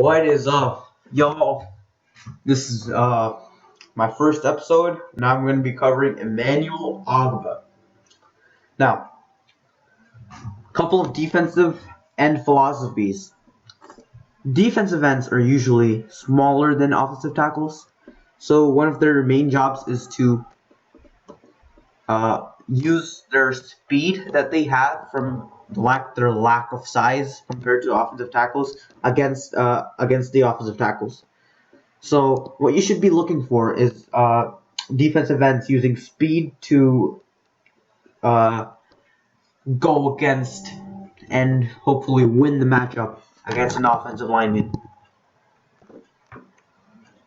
What is up, y'all? This is my first episode. Now I'm going to be covering Emmanuel Ogbah. Now, a couple of defensive end philosophies. Defensive ends are usually smaller than offensive tackles, so one of their main jobs is to use their speed that they have from their lack of size compared to offensive tackles against the offensive tackles. So what you should be looking for is defensive ends using speed to go against and hopefully win the matchup against an offensive lineman.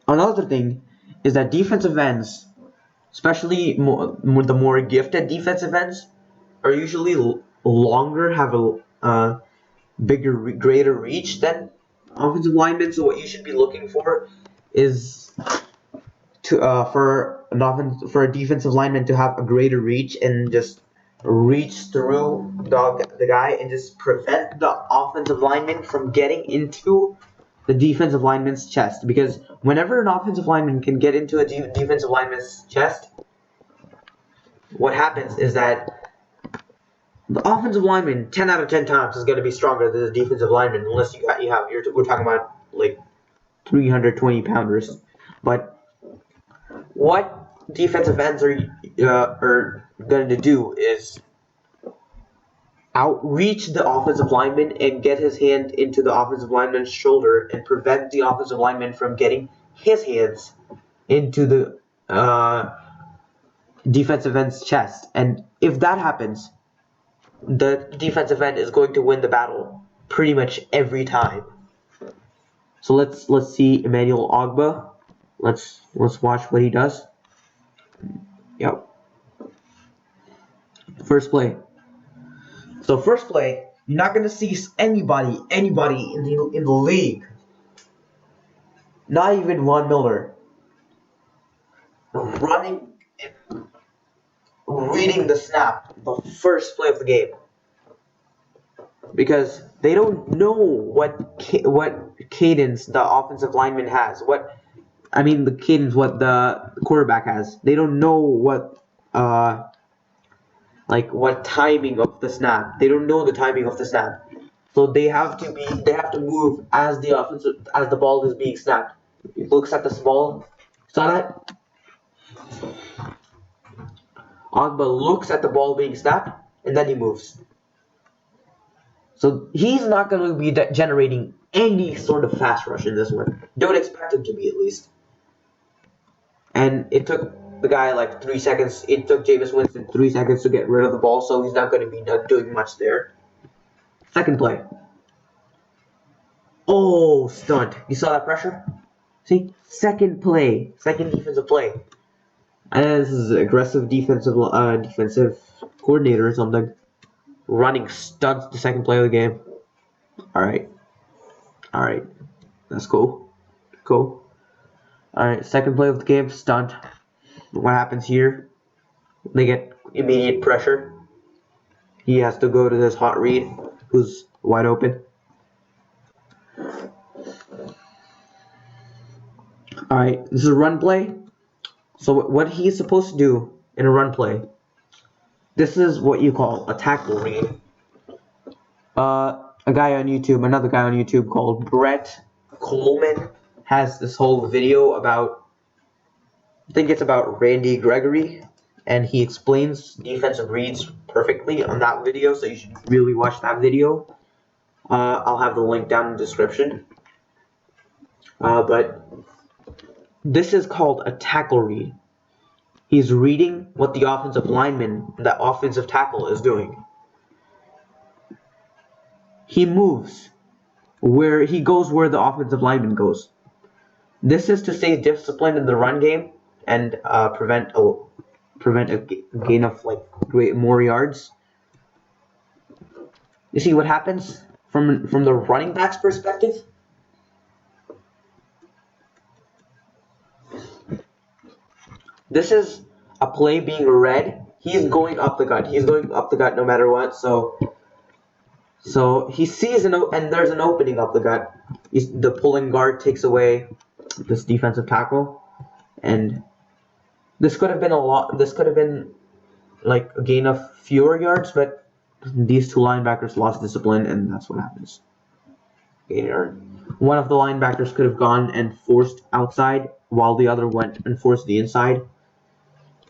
Another thing is that defensive ends, especially the more gifted defensive ends, are usually longer, have a greater reach than offensive linemen. So what you should be looking for is for a defensive lineman to have a greater reach and just reach through the guy and just prevent the offensive lineman from getting into the defensive lineman's chest. Because whenever an offensive lineman can get into a defensive lineman's chest, what happens is that the offensive lineman 10 out of 10 times is going to be stronger than the defensive lineman, unless we're talking about like 320 pounders. But what defensive ends are going to do is outreach the offensive lineman and get his hand into the offensive lineman's shoulder and prevent the offensive lineman from getting his hands into the defensive end's chest. And if that happens, the defensive end is going to win the battle pretty much every time. So let's see Emmanuel Ogbah. Let's watch what he does. Yep. First play. So first play, you're not gonna see anybody in the league, not even Von Miller, running and reading the snap the first play of the game, because they don't know what cadence the offensive lineman has. What the quarterback has. They don't know what timing of the snap. They don't know the timing of the snap. So they have to move as the ball is being snapped. He looks at the ball. Saw that? Ogbah looks at the ball being snapped and then he moves. So he's not going to be generating any sort of fast rush in this one. Don't expect him to be, at least. And it took the guy like 3 seconds. It took Jameis Winston 3 seconds to get rid of the ball, so he's not going to be doing much there. Second play. Oh, stunt. You saw that pressure? See? Second defensive play. And this is an aggressive defensive coordinator or something. Running stunts the second play of the game. Alright. That's cool. Alright, second play of the game, stunt. What happens here? They get immediate pressure. He has to go to this hot read, who's wide open. Alright, this is a run play. So what he's supposed to do in a run play, this is what you call a tackle read. Another guy on YouTube called Brett Coleman has this whole video about, I think it's about Randy Gregory, and he explains defensive reads perfectly on that video, so you should really watch that video. I'll have the link down in the description. But this is called a tackle read. He's reading what the offensive tackle is doing. He moves where the offensive lineman goes. This is to stay disciplined in the run game and prevent a gain of more yards. You see what happens from the running back's perspective? This is a play being read. He's going up the gut. He's going up the gut no matter what. So he sees and there's an opening up the gut. the pulling guard takes away this defensive tackle, and this could have been a lot. This could have been like a gain of fewer yards, but these two linebackers lost discipline, and that's what happens. One of the linebackers could have gone and forced outside, while the other went and forced the inside,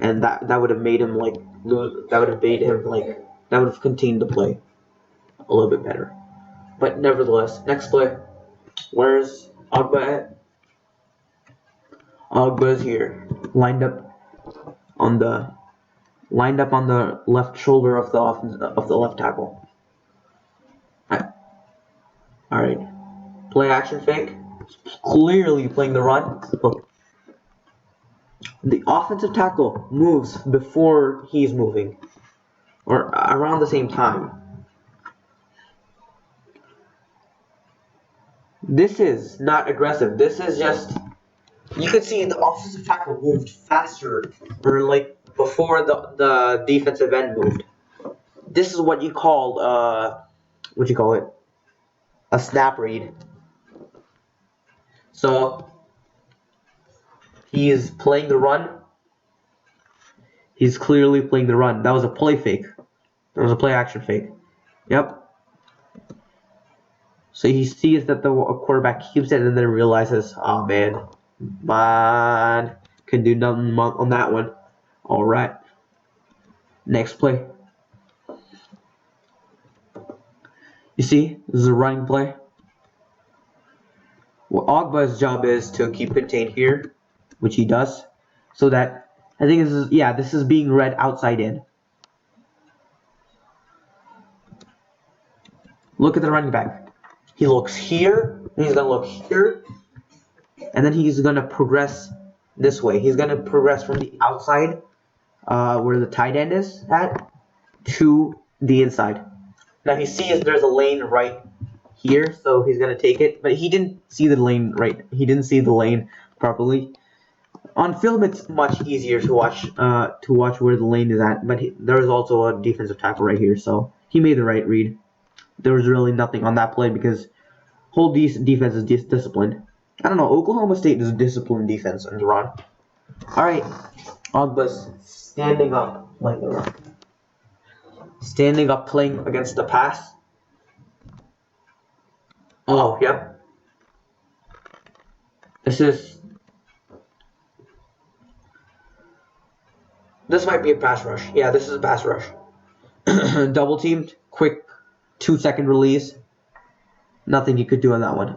and that would have made him like lose. That would have made him like that would have contained the play a little bit better. But nevertheless, next play. Where's Ogbah at? Ogbah's here, lined up on the left shoulder of the left tackle. All right, play action fake. Clearly playing the run. Look, the offensive tackle moves before he's moving, or around the same time. This is not aggressive. This is just, you can see the offensive tackle moved faster, or like before the defensive end moved. This is what you call what you call it? A snap read. So he is playing the run. He's clearly playing the run. That was a play fake. There was a play action fake. Yep. So he sees that the quarterback keeps it and then realizes, oh man, can do nothing on that one. All right. Next play. You see, this is a running play. Well, Ogbah's job is to keep contained here, which he does, so that I think this is being read outside in. Look at the running back. He looks here, and he's gonna look here, and then he's gonna progress this way. He's gonna progress from the outside, where the tight end is at, to the inside. Now he sees there's a lane right here, so he's gonna take it, but he didn't see the lane right. He didn't see the lane properly. On film, it's much easier to watch where the lane is at, but there's also a defensive tackle right here, so he made the right read. There was really nothing on that play because whole defense is disciplined. I don't know. Oklahoma State is a disciplined defense in the run. All right, Ogbah's standing up like the run. Standing up, playing against the pass. Oh, yep. This might be a pass rush. Yeah, this is a pass rush. Double teamed, quick 2-second release. Nothing you could do on that one.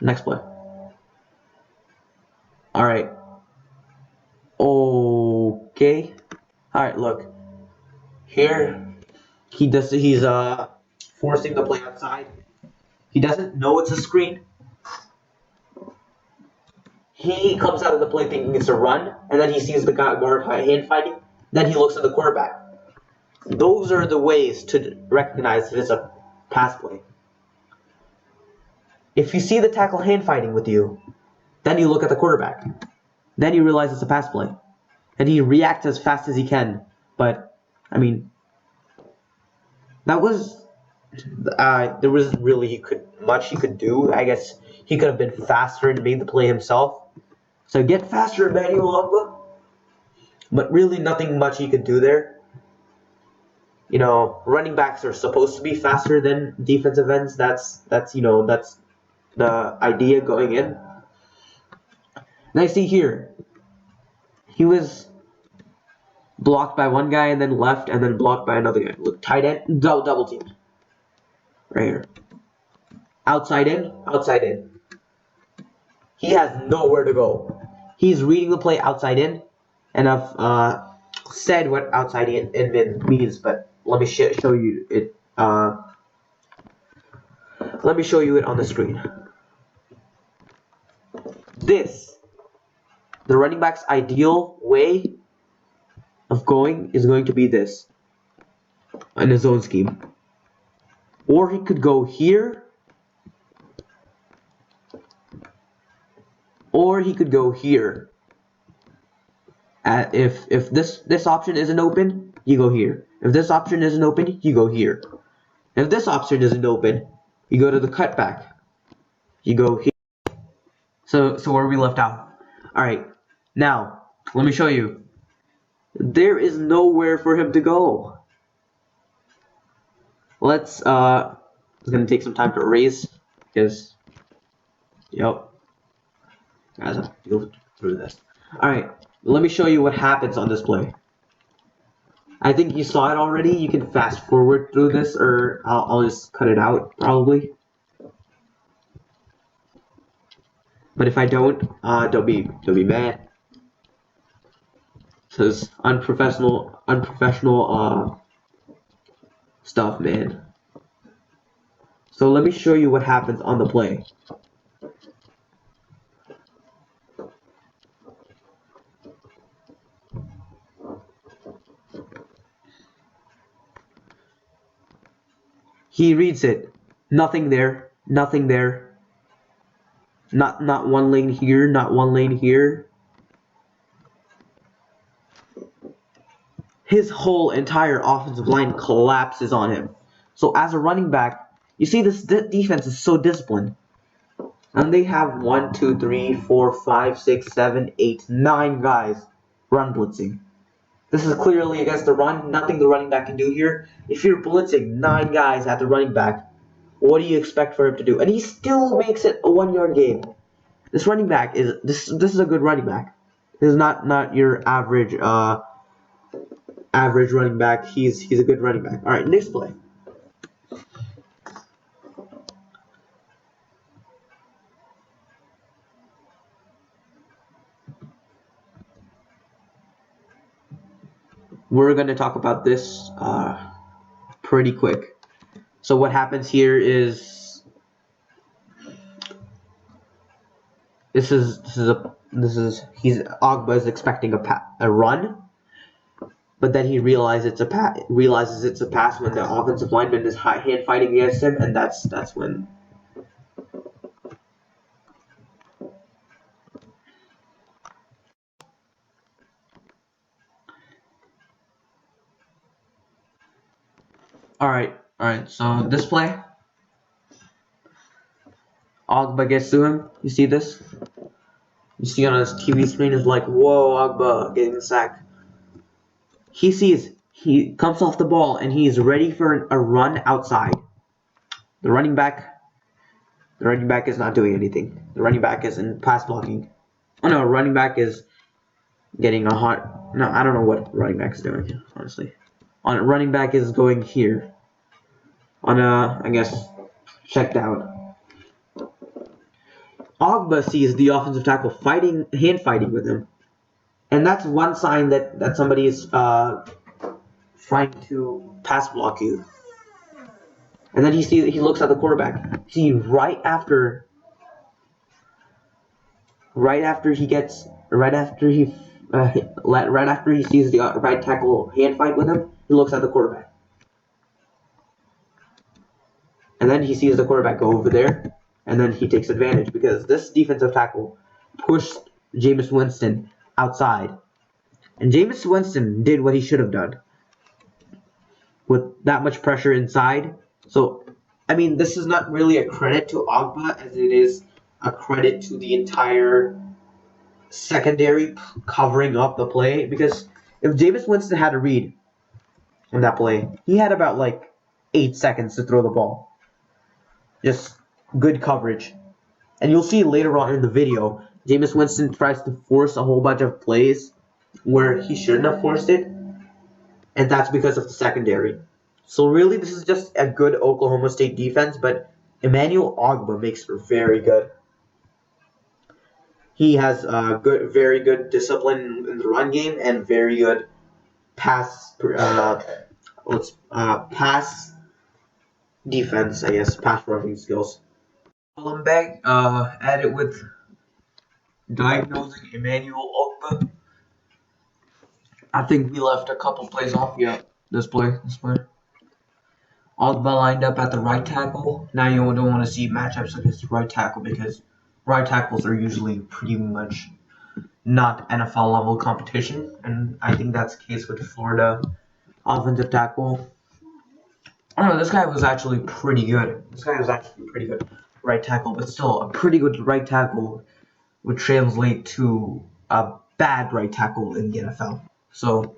Next play. All right. Okay. All right. Look. Here, he's forcing the play outside. He doesn't know it's a screen. He comes out of the play thinking it's a run, and then he sees the guard hand fighting. Then he looks at the quarterback. Those are the ways to recognize if it's a pass play. If you see the tackle hand fighting with you, then you look at the quarterback. Then you realize it's a pass play. And he reacts as fast as he can. But, I mean, that was... there wasn't really much he could do. I guess he could have been faster and made the play himself. So get faster, Emmanuel Ogbah. But really nothing much he could do there. You know, running backs are supposed to be faster than defensive ends. That's the idea going in. And I see here, he was blocked by one guy and then left and then blocked by another guy. Look, tight end, double teamed. Right here. Outside in, outside in. He has nowhere to go. He's reading the play outside in, and I've said what outside in means, but let me show you it. Let me show you it on the screen. The running back's ideal way of going is going to be this in his own scheme. Or he could go here, or he could go here. If this option isn't open, you go here. If this option isn't open, you go here. If this option isn't open, you go to the cutback. You go here. So where we left out. Alright, now, let me show you. There is nowhere for him to go. Let's, it's gonna take some time to erase, because, yep, guys, I have to go through this. Alright, let me show you what happens on this play. I think you saw it already. You can fast forward through this, or I'll just cut it out, probably. But if I don't be mad. Cause unprofessional stuff, man. So let me show you what happens on the play. He reads it. Nothing there. Nothing there. Not one lane here. Not one lane here. His whole entire offensive line collapses on him. So as a running back, you see this defense is so disciplined. And they have 1, 2, 3, 4, 5, 6, 7, 8, 9 guys run blitzing. This is clearly against the run. Nothing the running back can do here. If you're blitzing 9 guys at the running back, what do you expect for him to do? And he still makes it a 1-yard gain. This running back is this is a good running back. This is not your average average running back. He's a good running back. All right, next play. We're going to talk about this pretty quick. So what happens here is Ogbah is expecting a run, but then he realizes it's a pass when the offensive lineman is hand fighting against him, and that's when. All right. So this play, Ogbah gets to him. You see this? You see on his TV screen is like, whoa, Ogbah getting sacked. He comes off the ball and he's ready for a run outside. The running back is not doing anything. The running back is in pass blocking. Oh no, running back is getting a hot. No, I don't know what running back is doing, honestly. Running back is going here. I guess, checked out. Ogbah sees the offensive tackle hand fighting with him. And that's one sign that somebody is trying to pass block you. And then he looks at the quarterback. See, right after he sees the right tackle hand fight with him, he looks at the quarterback. And then he sees the quarterback go over there, and then he takes advantage because this defensive tackle pushed Jameis Winston outside. And Jameis Winston did what he should have done. With that much pressure inside. So, I mean, this is not really a credit to Ogbah as it is a credit to the entire secondary covering up the play. Because if Jameis Winston had a read in that play, he had about like 8 seconds to throw the ball. Just good coverage. And you'll see later on in the video, Jameis Winston tries to force a whole bunch of plays where he shouldn't have forced it. And that's because of the secondary. So really, this is just a good Oklahoma State defense, but Emmanuel Ogbah makes for very good. He has very good discipline in the run game and very good pass defense, I guess, pass rushing skills. Column back, added with diagnosing Emmanuel Ogbah. I think we left a couple plays off. Yeah, this play. Ogbah lined up at the right tackle. Now you don't want to see matchups against the right tackle because right tackles are usually pretty much not NFL level competition, and I think that's the case with the Florida offensive tackle. I don't know, this guy was actually pretty good. right tackle, but still a pretty good right tackle would translate to a bad right tackle in the NFL. So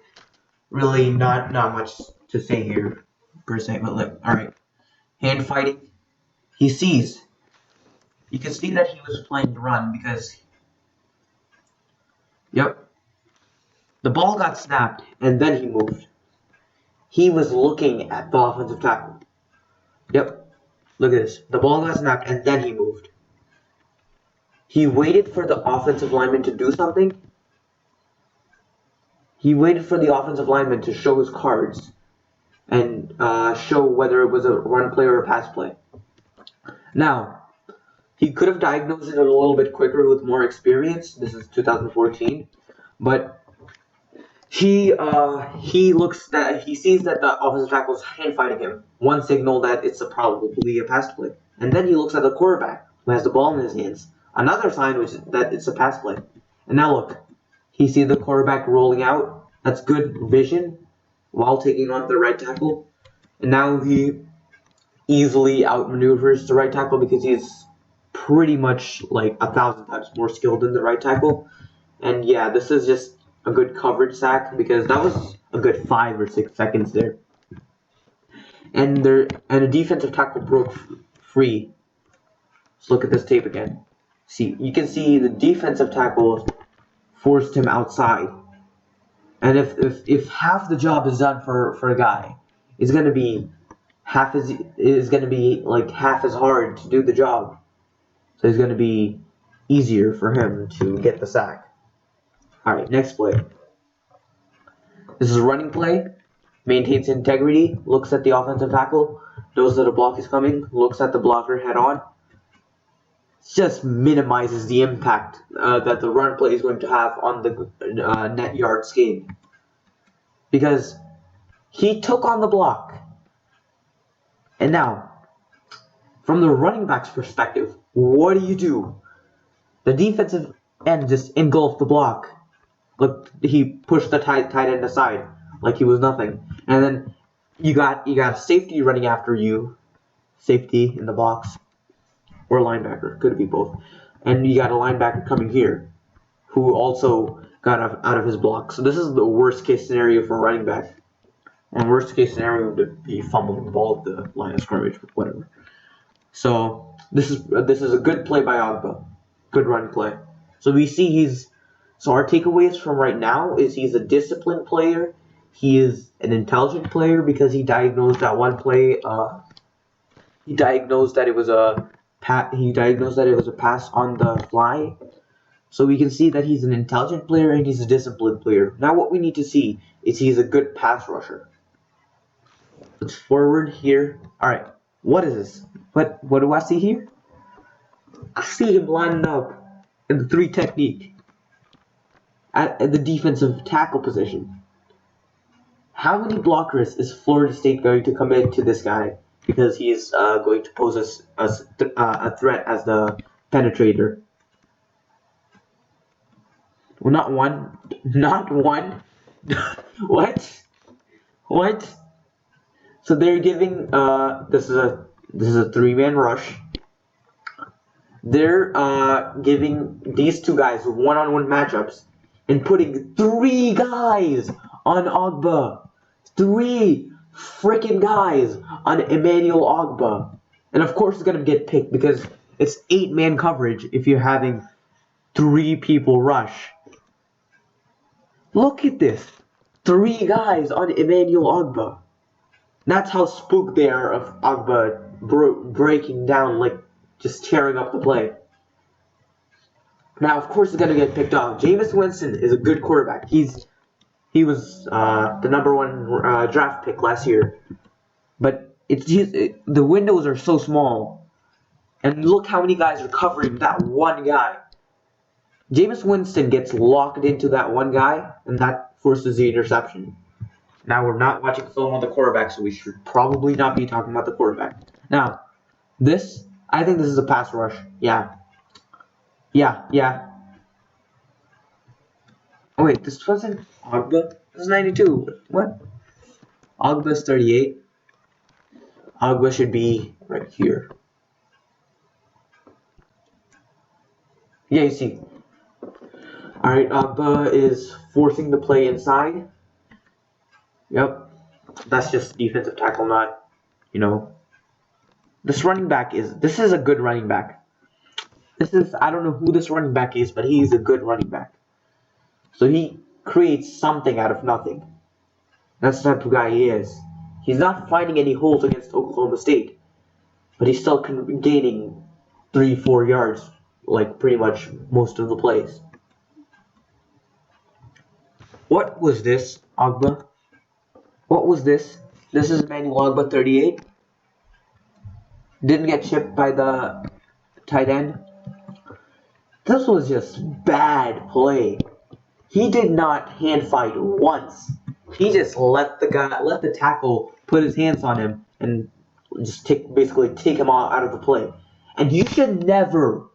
really not much to say here per se, but like, all right, hand fighting. He sees. You can see that he was playing to run because, yep, the ball got snapped and then he moved. He was looking at the offensive tackle. Yep, look at this. The ball got snapped and then he moved. He waited for the offensive lineman to do something. He waited for the offensive lineman to show his cards and show whether it was a run play or a pass play. Now, he could have diagnosed it a little bit quicker with more experience. This is 2014, but he sees that the offensive tackle is hand fighting him. One signal that it's probably a pass play, and then he looks at the quarterback who has the ball in his hands. Another sign which is that it's a pass play. And now look, he sees the quarterback rolling out. That's good vision while taking on the right tackle, and now he easily outmaneuvers the right tackle because he's pretty much like 1,000 times more skilled than the right tackle. And yeah, this is just a good coverage sack because that was a good 5 or 6 seconds there. And a defensive tackle broke free. Let's look at this tape again. See, you can see the defensive tackle forced him outside. And if half the job is done for a guy, it's gonna be half as hard to do the job. So it's gonna be easier for him to get the sack. Alright, next play. This is a running play. Maintains integrity, looks at the offensive tackle, knows that a block is coming, looks at the blocker head on. Just minimizes the impact that the run play is going to have on the net yards gained. Because he took on the block. And now, from the running back's perspective, what do? The defensive end just engulfed the block. Look, he pushed the tight end aside like he was nothing. And then you got safety running after you. Safety in the box. Or linebacker. Could be both. And you got a linebacker coming here who also got out of his block. So this is the worst case scenario for running back. And worst case scenario would be fumbling the ball at the line of scrimmage, but whatever. So this is a good play by Ogbah. Good run play. So we see so our takeaways from right now is he's a disciplined player. He is an intelligent player because he diagnosed that one play. He diagnosed that it was a pass on the fly. So we can see that he's an intelligent player and he's a disciplined player. Now what we need to see is he's a good pass rusher. Let's forward here. Alright, what is this? What do I see here? I see him lining up in the 3 technique at the defensive tackle position. How many blockers is Florida State going to commit to this guy? Because he is going to pose a threat as the penetrator. Well, not one. What? So they're giving this is a 3-man rush. They're giving these 2 guys one-on-one matchups and putting 3 guys on Ogbah. 3 freaking guys on Emmanuel Ogbah. And of course it's gonna get picked because it's 8-man coverage if you're having 3 people rush. Look at this. 3 guys on Emmanuel Ogbah. That's how spooked they are of Ogbah breaking down, like just tearing up the play. Now, of course, it's going to get picked off. Jameis Winston is a good quarterback. He was the number 1 draft pick last year. But the windows are so small. And look how many guys are covering that one guy. Jameis Winston gets locked into that one guy, and that forces the interception. Now, we're not watching film on the quarterback, so we should probably not be talking about the quarterback. Now, I think this is a pass rush. Yeah. Oh, wait, this wasn't Ogbah? This is 92. What? Ogbah's 38. Ogbah should be right here. Yeah, you see. Alright, Ogbah is forcing the play inside. Yep. That's just defensive tackle, not, you know. This is a good running back. I don't know who this running back is, but he's a good running back. So he creates something out of nothing. That's the type of guy he is. He's not finding any holes against Oklahoma State, but he's still gaining 3-4 yards, like pretty much most of the plays. What was this, Ogbah? What was this? This is Emmanuel Ogbah 38. Didn't get chipped by the tight end. This was just bad play. He did not hand fight once. He just let the tackle put his hands on him and just basically take him out of the play. And you should never,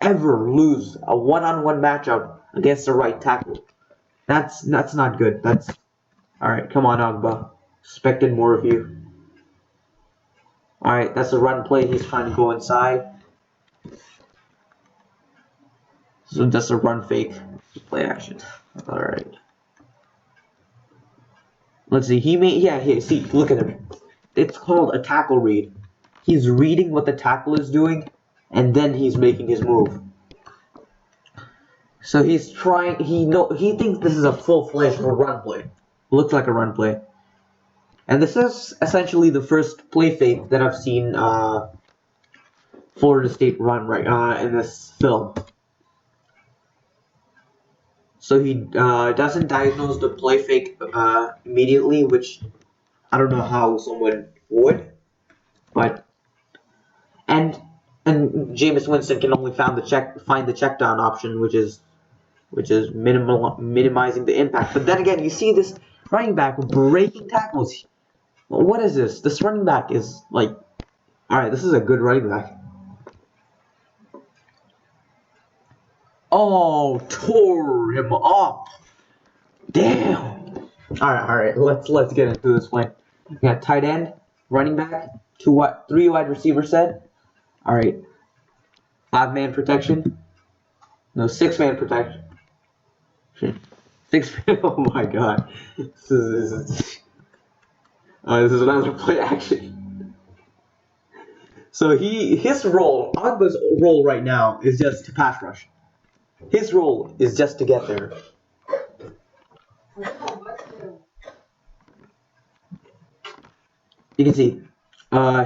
ever lose a one-on-one matchup against the right tackle. That's not good. All right. Come on, Ogbah. Expected more of you. All right. That's a run play. He's trying to go inside. So that's a run fake. Play action. All right. Let's see. See, look at him. It's called a tackle read. He's reading what the tackle is doing, and then he's making his move. So he's trying. He thinks this is a full-fledged run play. Looks like a run play. And this is essentially the first play fake that I've seen Florida State run in this film. So he doesn't diagnose the play fake immediately, which I don't know how someone would, but and Jameis Winston can only find the check down option, which is minimizing the impact. But then again, you see this running back breaking tackles. What is this? This running back is like, all right, this is a good running back. Oh, tore him up. Damn. All right. Let's get into this play. We got tight end, running back, 3 wide receiver set. All right. 5-man protection. No, 6-man protection. 6. Oh my God. This is another play action. So Ogbah's role right now is just to pass rush. His role is just to get there. You can see,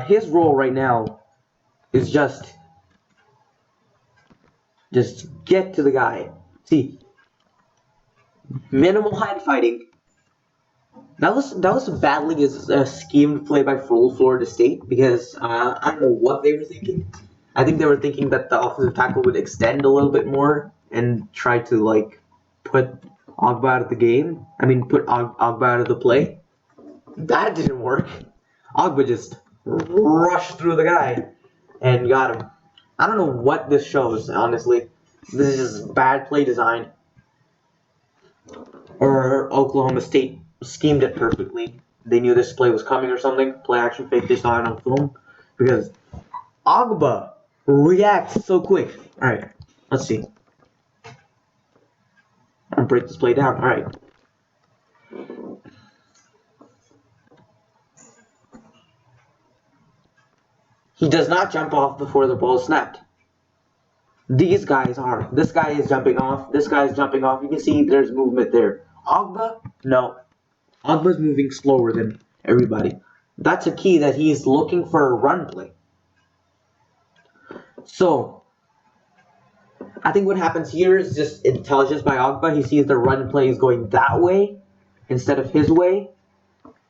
his role right now is just get to the guy. See, minimal hand fighting. That was badly a schemed play by Florida State because I don't know what they were thinking. I think they were thinking that the offensive tackle would extend a little bit more and try to like put Ogbah out of the game. I mean, put Ogbah out of the play. That didn't work. Ogbah just rushed through the guy and got him. I don't know what this shows, honestly. This is just bad play design. Or Oklahoma State schemed it perfectly. They knew this play was coming or something. Play action fake, they saw it on film. Because Ogbah reacts so quick. Alright, let's see. I'm gonna break this play down. Alright. He does not jump off before the ball is snapped. These guys are. This guy is jumping off. This guy is jumping off. You can see there's movement there. Ogbah, no. Ogbah's moving slower than everybody. That's a key that he's looking for a run play. So, I think what happens here is just intelligence by Ogbah. He sees the run play is going that way instead of his way.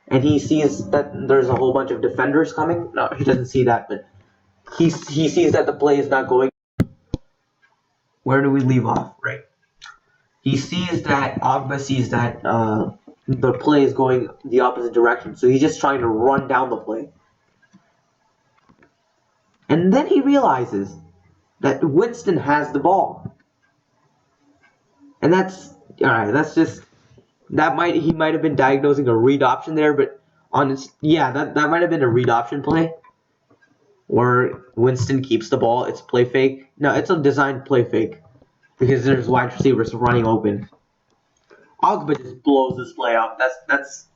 And he sees that there's a whole bunch of defenders coming. No, he doesn't see that, but he sees that the play is not going. Where do we leave off? Right. Ogbah sees that the play is going the opposite direction. So he's just trying to run down the play. And then he realizes that Winston has the ball. And that's, alright, that's just, he might have been diagnosing a read option there, but that might have been a read option play. where Winston keeps the ball. It's play fake. No, it's a designed play fake because there's wide receivers running open. Ogbah just blows this play up. That's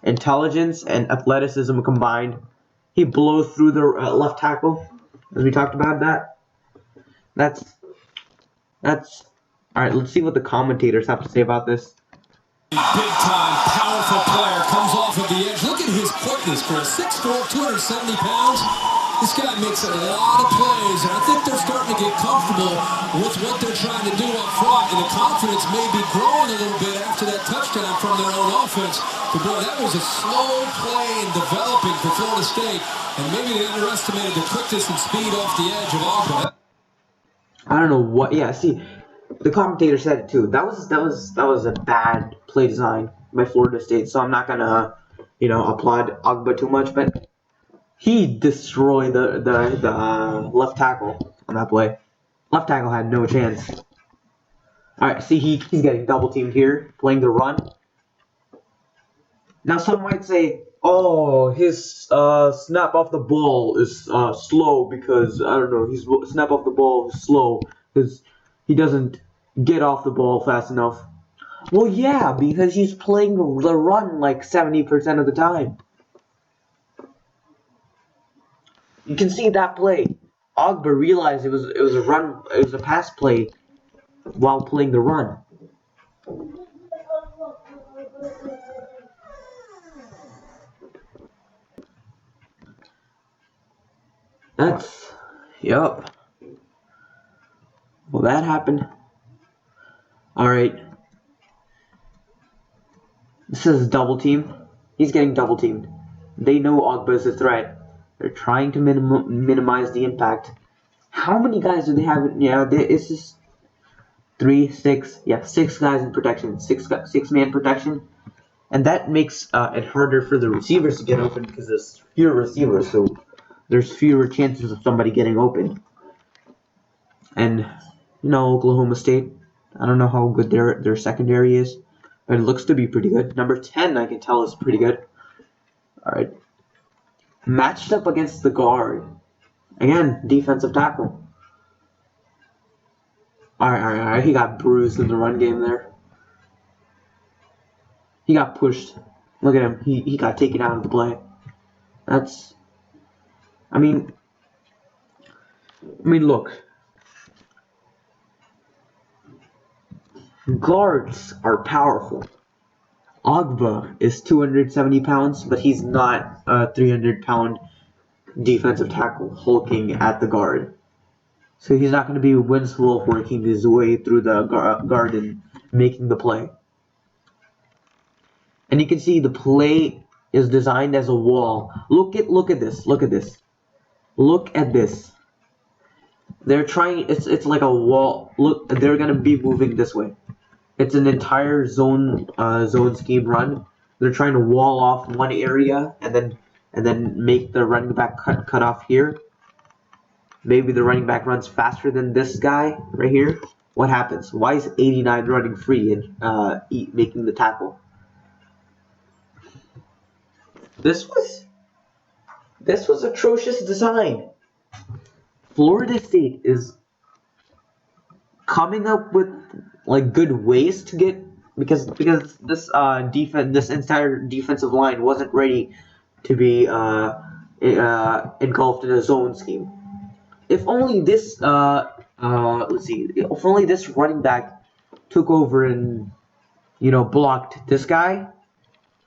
intelligence and athleticism combined. He blows through the left tackle, as we talked about that. That's all right. Let's see what the commentators have to say about this. Big time, powerful player comes off of the edge. Look at his quickness, Chris. 6'4", 270 pounds. This guy makes a lot of plays, and I think they're starting to get comfortable with what they're trying to do up front, and the confidence may be growing a little bit after that touchdown from their own offense. But boy, that was a slow play in developing for Florida State, and maybe they underestimated the quickness and speed off the edge of Ogbah. I don't know what. Yeah, see, the commentator said it too. That was a bad play design by Florida State. So I'm not gonna, applaud Ogbah too much, but he destroyed the left tackle on that play. Left tackle had no chance. All right, see, he's getting double teamed here, playing the run. Now some might say, oh, his snap off the ball is slow because I don't know. His snap off the ball is slow because he doesn't get off the ball fast enough. Well, yeah, because he's playing the run like 70% of the time. You can see that play. Ogbah realized it was a run, it was a pass play while playing the run. Yup. Well, that happened. Alright. This is double team. He's getting double teamed. They know Ogbah is a threat. They're trying to minimize the impact. How many guys do they have? Yeah, it's just 6 guys in protection. Six-man protection. And that makes it harder for the receivers to get open because there's fewer receivers, so there's fewer chances of somebody getting open. And Oklahoma State, I don't know how good their secondary is, but it looks to be pretty good. Number 10, I can tell, is pretty good. All right, matched up against the guard. Again, defensive tackle. All right. He got bruised in the run game there. He got pushed. Look at him. He got taken out of the play. I mean, look. Guards are powerful. Ogbah is 270 pounds, but he's not a 300-pound defensive tackle hulking at the guard. So he's not going to be Winston Wolf working his way through the guard and making the play. And you can see the play is designed as a wall. Look at this. Look at this. They're trying. It's like a wall. Look, they're going to be moving this way. It's an entire zone scheme run. They're trying to wall off one area and then make the running back cut off here. Maybe the running back runs faster than this guy right here. What happens? Why is 89 running free and making the tackle? This was atrocious design. Florida State is coming up with good ways to get because this entire defensive line wasn't ready to be engulfed in a zone scheme. If only this if only this running back took over and blocked this guy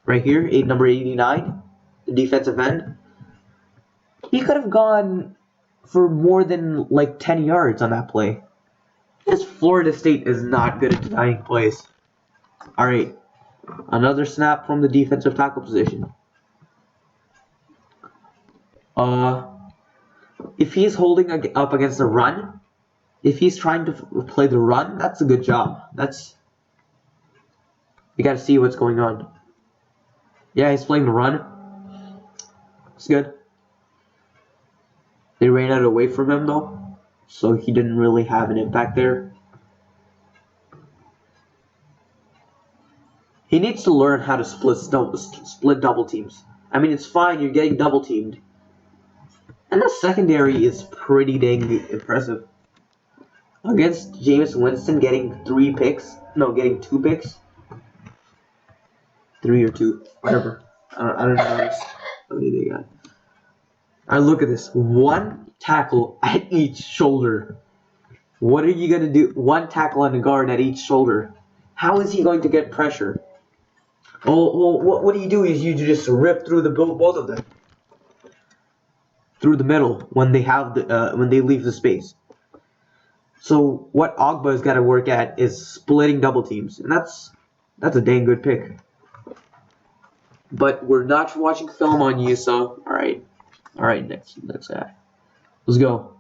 right here, number 89, the defensive end, he could have gone for more than 10 yards on that play. This Florida State is not good at denying plays. Alright, another snap from the defensive tackle position. If he's holding up against the run, if he's trying to play the run, that's a good job. You gotta see what's going on. Yeah, he's playing the run. It's good. They ran out away from him though, so he didn't really have an impact there. He needs to learn how to split double teams. I mean, it's fine, you're getting double teamed. And the secondary is pretty dang impressive. Against Jameis Winston getting getting 2 picks. 3 or 2, whatever. I don't know how many they got. Alright, look at this. 1 tackle at each shoulder. What are you going to do? 1 tackle on the guard at each shoulder. How is he going to get pressure? Oh, what do you do is you just rip through both of them. Through the middle when they leave the space. So what Ogbah's got to work at is splitting double teams. And that's a dang good pick. But we're not watching film on you, so alright, next guy. Let's go.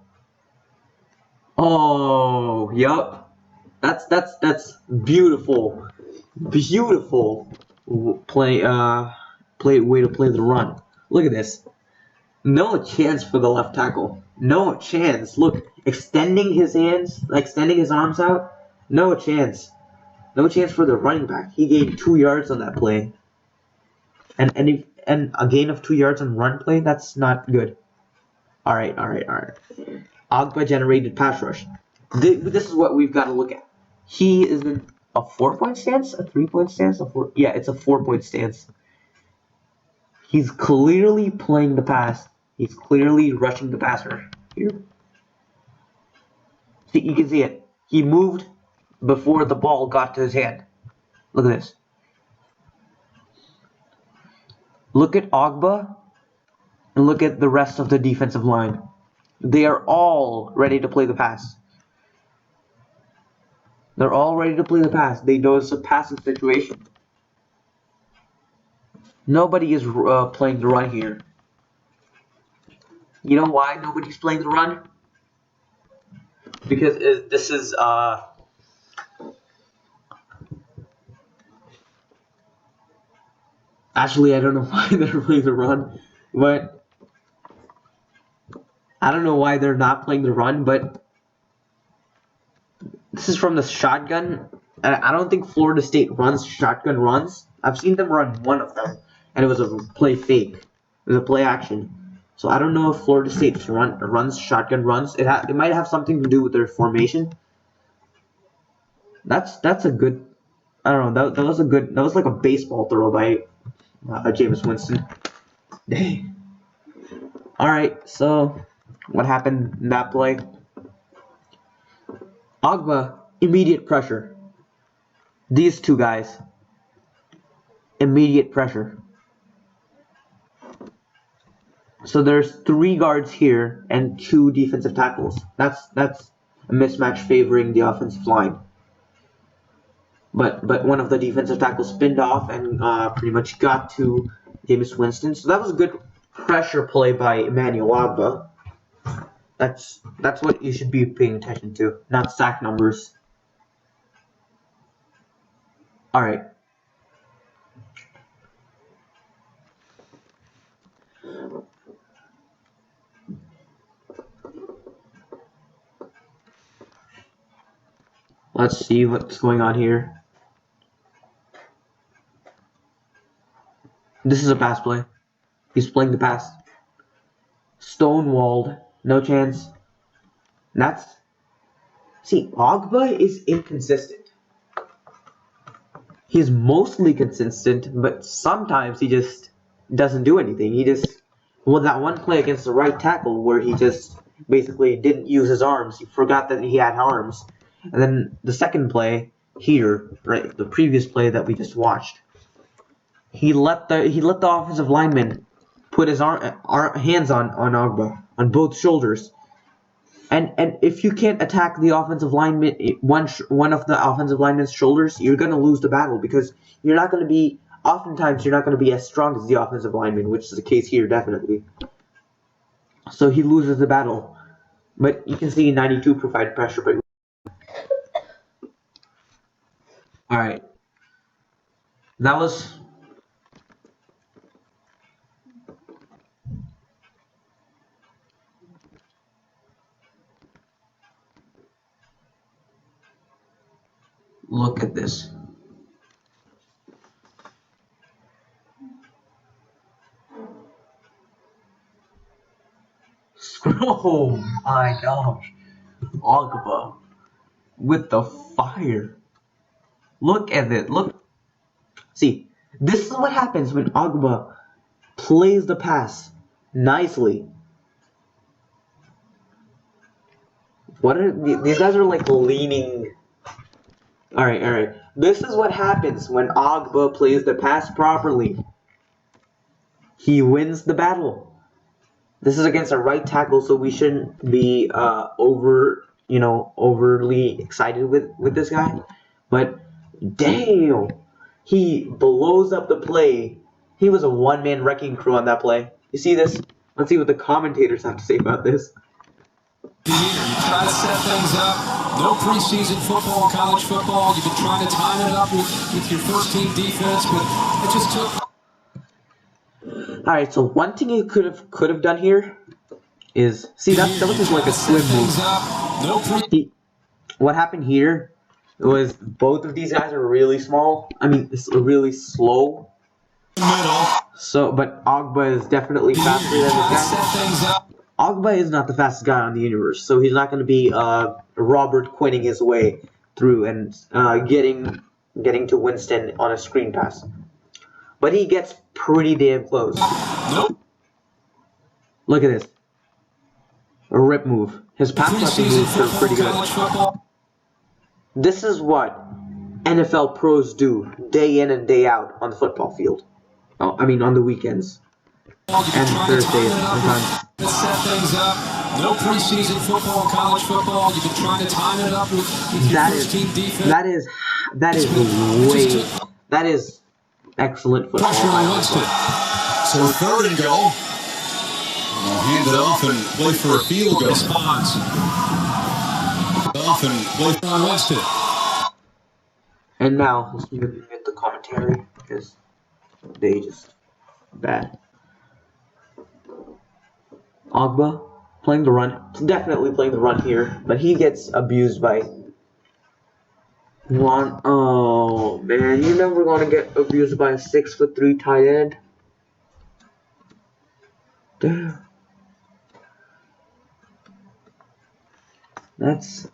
Oh, yup. That's beautiful. Beautiful way to play the run. Look at this. No chance for the left tackle. No chance. Look, extending his arms out. No chance. No chance for the running back. He gained 2 yards on that play. And a gain of 2 yards on run play, that's not good. Alright. Ogbah generated pass rush. This is what we've got to look at. He is in a 4-point stance, a 3-point stance, yeah, it's a 4-point stance. He's clearly playing the pass. He's clearly rushing the passer here. See, you can see it. He moved before the ball got to his hand. Look at this. Look at Ogbah and look at the rest of the defensive line. They are all ready to play the pass. They're all ready to play the pass. They know it's a passing situation. Nobody is playing the run here. You know why nobody's playing the run? Because this is actually, I don't know why they're playing the run, but I don't know why they're not playing the run, but this is from the shotgun. I don't think Florida State runs shotgun runs. I've seen them run one of them, and it was a play fake. It was a play action. So I don't know if Florida State runs shotgun runs. It might have something to do with their formation. That's a good. I don't know. That was a good. That was like a baseball throw by Jameis Winston. Dang. All right. So what happened in that play? Ogbah, immediate pressure. These 2 guys, immediate pressure. So there's 3 guards here and 2 defensive tackles. That's a mismatch favoring the offensive line. But one of the defensive tackles spinned off and pretty much got to Jameis Winston. So that was a good pressure play by Emmanuel Ogbah. That's what you should be paying attention to, not sack numbers. All right. Let's see what's going on here. This is a pass play. He's playing the pass. Stonewalled. No chance. See, Ogbah is inconsistent. He's mostly consistent, but sometimes he just doesn't do anything. That one play against the right tackle where he just basically didn't use his arms. He forgot that he had arms. And then the second play here, right, the previous play that we just watched, he let the offensive lineman put his hands on Ogbah on both shoulders. And if you can't attack the offensive lineman, one of the offensive lineman's shoulders, you're gonna lose the battle because oftentimes you're not gonna be as strong as the offensive lineman, which is the case here definitely. So he loses the battle. But you can see 92 provided pressure, but alright. That was look at this. Oh my gosh. Ogbah with the fire. Look at it. Look. See, this is what happens when Ogbah plays the pass nicely. What are these guys are like leaning. All right, all right. This is what happens when Ogbah plays the pass properly. He wins the battle. This is against a right tackle, so we shouldn't be overly excited with this guy. But damn, he blows up the play. He was a one-man wrecking crew on that play. You see this? Let's see what the commentators have to say about this. You try to set things up. No preseason football, college football. You've been trying to time it up with your first team defense, but it just took. All right, so one thing you could have done here is that was just like a swim move. What happened here was both of these guys are really small. I mean, it's really slow. So, but Ogbah is definitely faster than this guy. Ogbah is not the fastest guy on the universe, so he's not going to be Robert Quinning his way through and getting to Winston on a screen pass. But he gets pretty damn close. Look at this. A rip move. His pass blocking moves are pretty good. This is what NFL pros do day in and day out on the football field. Oh, I mean on the weekends and Thursdays sometimes. Set things up. No preseason football, college football. You've been trying to time it up with your first team defense. That is excellent football. So third and goal. We'll hand it off and play for a field goal. Response. Off and play for Winston. And now let's get the commentary because they just bad. Ogbah playing the run, definitely playing the run here, but he gets abused by one. Oh man, you know we're gonna get abused by a 6'3" tight end. Damn. That's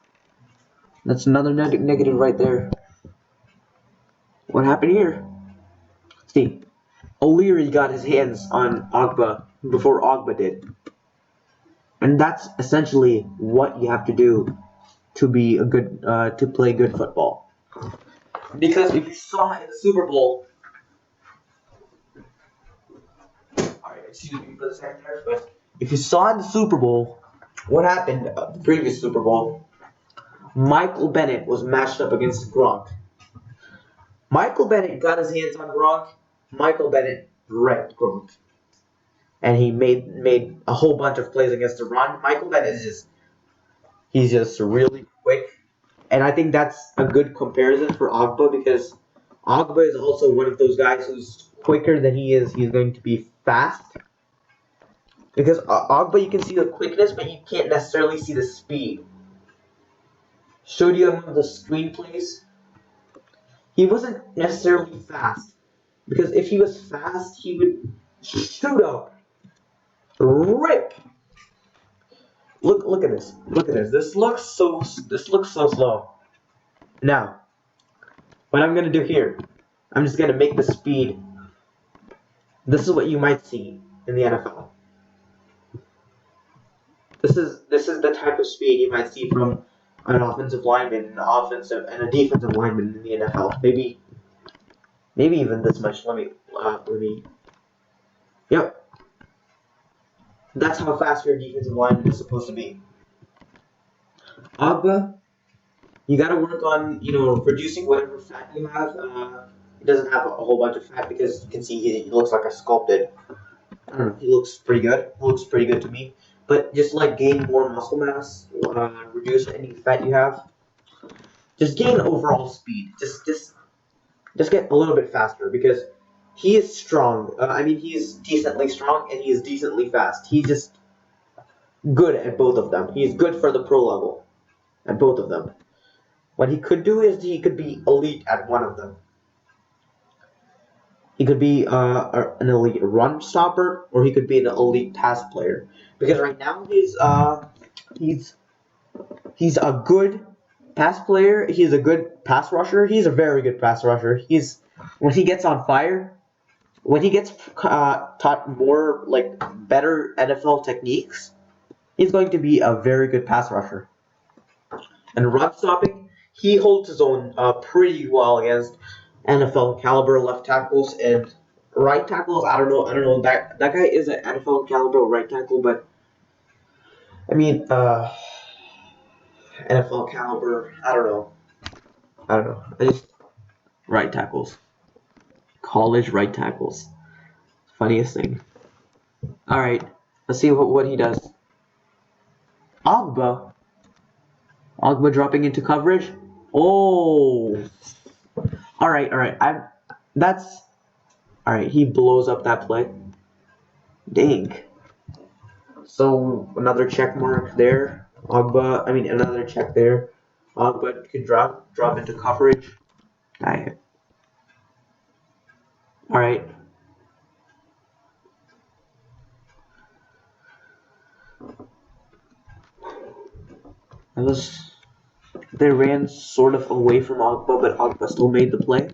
another negative right there. What happened here? See, O'Leary got his hands on Ogbah before Ogbah did. And that's essentially what you have to do to be a good to play good football. Because if you saw in the Super Bowl, alright, excuse me for the second there, but if you saw in the Super Bowl, what happened the previous Super Bowl? Michael Bennett was matched up against Gronk. Michael Bennett got his hands on Gronk. Michael Bennett wrecked Gronk. And he made a whole bunch of plays against the run. Michael Bennett is he's just really quick. And I think that's a good comparison for Ogbah because Ogbah is also one of those guys who's quicker than he is. He's going to be fast. Because Ogbah, you can see the quickness, but you can't necessarily see the speed. Showed you on the screenplays. He wasn't necessarily fast. Because if he was fast, he would shoot up. Rip! Look at this. Look at this. This looks so slow. Now, what I'm gonna do here, I'm just gonna make the speed. This is what you might see in the NFL. This is the type of speed you might see from an offensive lineman and a defensive lineman in the NFL. Maybe even this much. Let me. Yep. That's how fast your defensive lineman is supposed to be. Ogbah, you gotta work on, reducing whatever fat you have. He doesn't have a whole bunch of fat because you can see he looks like a sculpted. I don't know, he looks pretty good. He looks pretty good to me. But just gain more muscle mass, reduce any fat you have. Just gain overall speed. Just get a little bit faster because he is strong. He's decently strong and he is decently fast. He's just good at both of them. He's good for the pro level at both of them. What he could do is he could be elite at one of them. He could be an elite run stopper, or he could be an elite pass player. Because right now he's he's a good pass player. He's a good pass rusher. He's a very good pass rusher. He's when he gets on fire, when he gets taught more like better NFL techniques, he's going to be a very good pass rusher. And run stopping, he holds his own pretty well against NFL caliber left tackles and right tackles. I don't know. That guy is an NFL caliber right tackle, but I mean, NFL caliber. I don't know. I don't know. I just right tackles, college right tackles. Funniest thing. All right, let's see what he does. Ogbah. Ogbah dropping into coverage. Oh. All right, all right. That's all right. He blows up that play. Dang. So another check mark there. Ogbah. I mean another check there. Ogbah could drop into coverage. All right. That was. They ran sort of away from Ogbah, but Ogbah still made the play.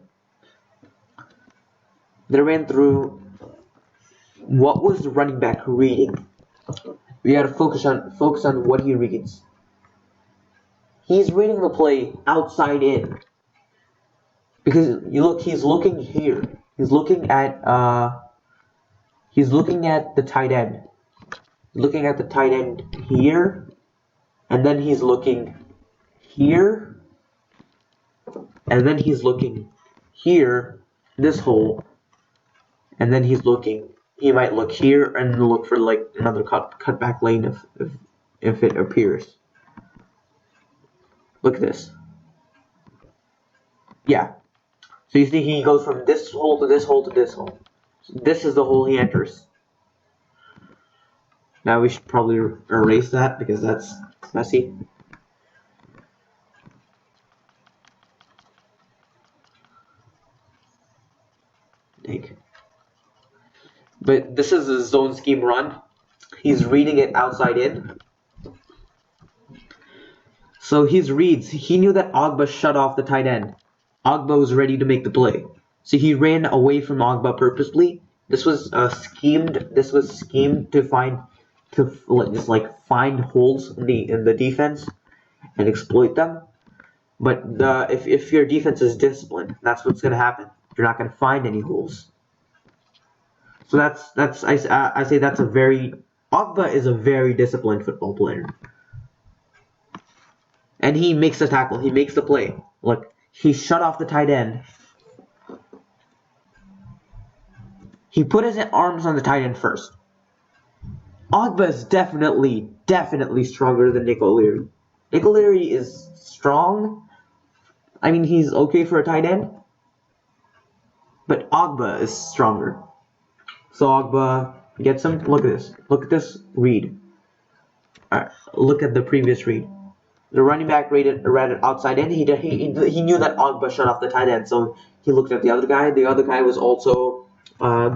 They ran through. What was the running back reading? We gotta focus on what he reads. He's reading the play outside in. Because you look, he's looking here. He's looking at the tight end. Looking at the tight end here, and then he's looking here, and then he's looking here, this hole, and then he's looking. He might look here and look for like another cutback lane if it appears. Look at this. Yeah. So you see, he goes from this hole to this hole to this hole. So this is the hole he enters. Now we should probably erase that because that's messy. Take. But this is a zone scheme run. He's reading it outside in. So his reads, he knew that Ogbah shut off the tight end. Ogbah was ready to make the play. So he ran away from Ogbah purposely. This was schemed. This was schemed to find holes in the defense and exploit them. But if your defense is disciplined, that's what's going to happen. You're not going to find any holes. So I say that's Ogbah is a very disciplined football player. And he makes the tackle. He makes the play. Look, he shut off the tight end. He put his arms on the tight end first. Ogbah is definitely stronger than Nick O'Leary. Nick O'Leary is strong. I mean, he's okay for a tight end. But Ogbah is stronger. So Ogbah gets him. Look at this. Look at this read. Alright, look at the previous read. The running back ran it outside in. He knew that Ogbah shut off the tight end, so he looked at the other guy. The other guy was also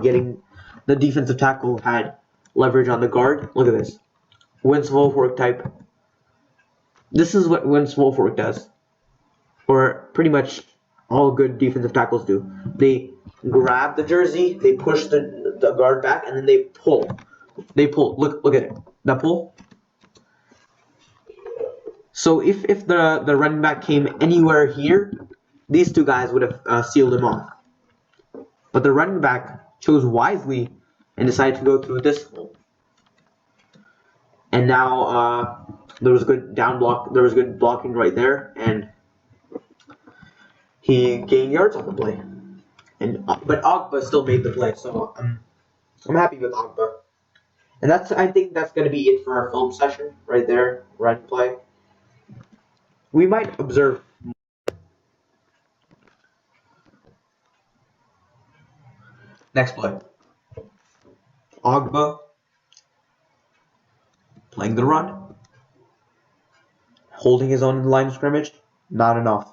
getting the defensive tackle had leverage on the guard. Look at this. Wentz Wolfwork type. This is what Wentz Wolfwork does. Or pretty much all good defensive tackles do. They grab the jersey, they push the guard back, and then they pull. They pull. Look at it. That pull. So if the running back came anywhere here, these two guys would have sealed him off. But the running back chose wisely and decided to go through this hole. And now there was good down block. There was good blocking right there, and he gained yards on the play. But Ogbah still made the play, so I'm happy with Ogbah. And I think that's gonna be it for our film session right there. Run play. We might observe. Next play. Ogbah playing the run. Holding his own in the line of scrimmage. Not enough.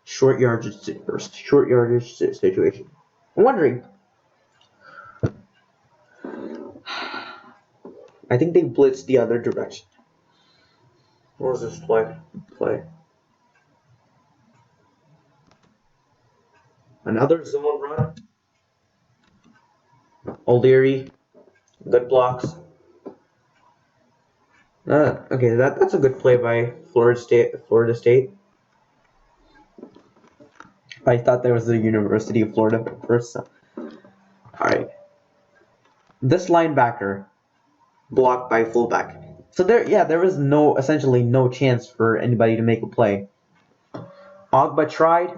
Short yardage situation. I'm wondering. I think they blitzed the other direction. What was this play? Another zone run. O'Leary, good blocks. Okay, that's a good play by Florida State. I thought that was the University of Florida at first. So. All right, this linebacker blocked by fullback. So there was essentially no chance for anybody to make a play. Ogbah tried.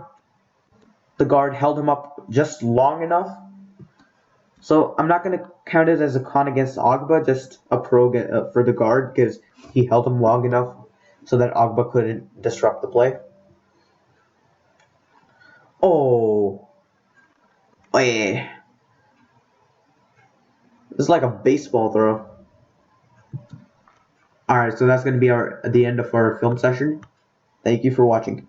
The guard held him up just long enough. So I'm not gonna count it as a con against Ogbah, just a pro for the guard because he held him long enough so that Ogbah couldn't disrupt the play. Oh, yeah. It's like a baseball throw. Alright, so that's going to be the end of our film session. Thank you for watching.